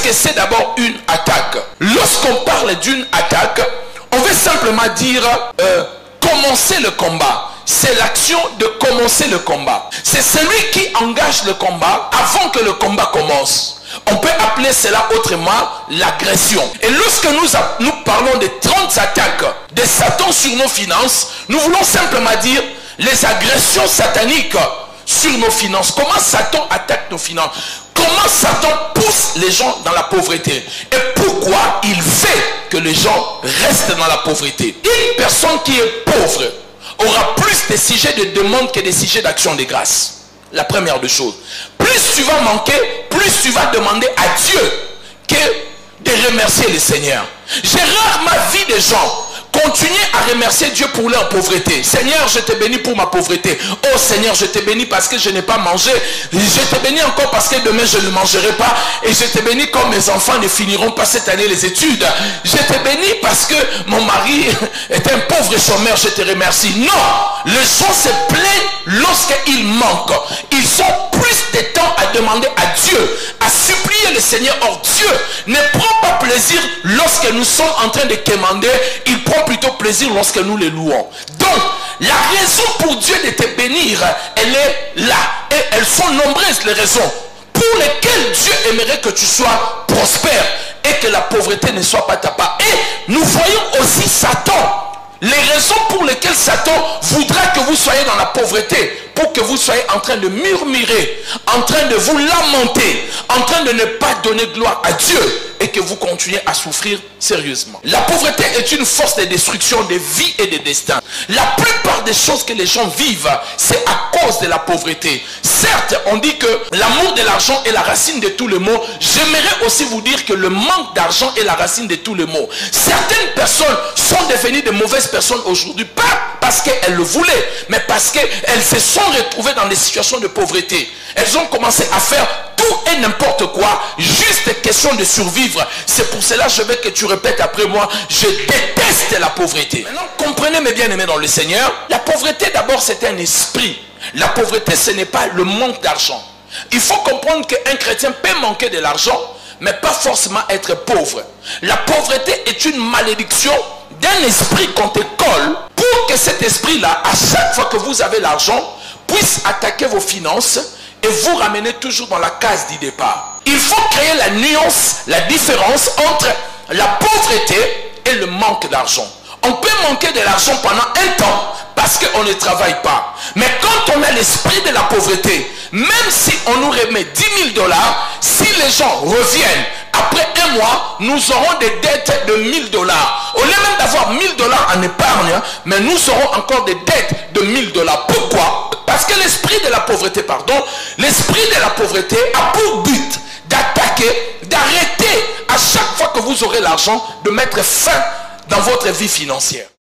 que c'est d'abord une attaque? Lorsqu'on parle d'une attaque, on veut simplement dire commencer le combat. C'est l'action de commencer le combat. C'est celui qui engage le combat avant que le combat commence. On peut appeler cela autrement l'agression. Et lorsque nous parlons des 30 attaques de Satan sur nos finances, nous voulons simplement dire les agressions sataniques sur nos finances. Comment Satan attaque nos finances? Comment Satan pousse les gens dans la pauvreté? Et pourquoi il fait que les gens restent dans la pauvreté? Une personne qui est pauvre aura plus de sujets de demande que des sujets d'action de grâce. La première des choses. Plus tu vas manquer, plus tu vas demander à Dieu que de remercier le Seigneur. J'ai rarement vu des gens continuer à remercier Dieu pour leur pauvreté. Seigneur, je te bénis pour ma pauvreté. Oh Seigneur, je te bénis parce que je n'ai pas mangé. Je te bénis encore parce que demain je ne mangerai pas. Et je te bénis comme mes enfants ne finiront pas cette année les études. Je te bénis parce que mon mari est un pauvre chômeur. Je te remercie. Non, les gens se plaignent lorsqu'ils manquent. Ils ont plus de temps à demander à Dieu, à supplier le Seigneur. Or Dieu ne prend pas plaisir lorsque nous sommes en train de quémander. Il prend plutôt plaisir lorsque nous les louons. Donc, la raison pour Dieu de te bénir, elle est là. Et elles sont nombreuses les raisons pour lesquelles Dieu aimerait que tu sois prospère et que la pauvreté ne soit pas ta part. Et nous voyons aussi Satan. Les raisons pour lesquelles Satan voudra que vous soyez dans la pauvreté, pour que vous soyez en train de murmurer, en train de vous lamenter, en train de ne pas donner gloire à Dieu et que vous continuez à souffrir sérieusement. La pauvreté est une force de destruction de vie et de destin. La plupart des choses que les gens vivent, c'est à cause de la pauvreté. Certes, on dit que l'amour de l'argent est la racine de tous les maux. J'aimerais aussi vous dire que le manque d'argent est la racine de tous les maux. Certaines personnes sont devenues de mauvaises personnes aujourd'hui, pas parce qu'elles le voulaient, mais parce qu'elles se sont retrouvées dans des situations de pauvreté. Elles ont commencé à faire tout et n'importe quoi, juste question de survivre. C'est pour cela que je veux que tu répètes après moi, je déteste la pauvreté. Maintenant, comprenez mes bien-aimés dans le Seigneur, la pauvreté d'abord c'est un esprit. La pauvreté ce n'est pas le manque d'argent. Il faut comprendre qu'un chrétien peut manquer de l'argent, mais pas forcément être pauvre. La pauvreté est une malédiction d'un esprit qu'on te colle pour que cet esprit-là, à chaque fois que vous avez l'argent, puisse attaquer vos finances et vous ramener toujours dans la case du départ. Il faut créer la nuance, la différence entre la pauvreté et le manque d'argent. On peut manquer de l'argent pendant un temps parce qu'on ne travaille pas. Mais quand on a l'esprit de la pauvreté, même si on nous remet 10 000 $, si les gens reviennent après un mois, nous aurons des dettes de 1 000 $. Au lieu même d'avoir 1 000 $ en épargne, mais nous aurons encore des dettes de 1 000 $. Pourquoi? Parce que l'esprit de la pauvreté, l'esprit de la pauvreté a pour but d'attaquer, d'arrêter à chaque fois que vous aurez l'argent, de mettre fin dans votre vie financière.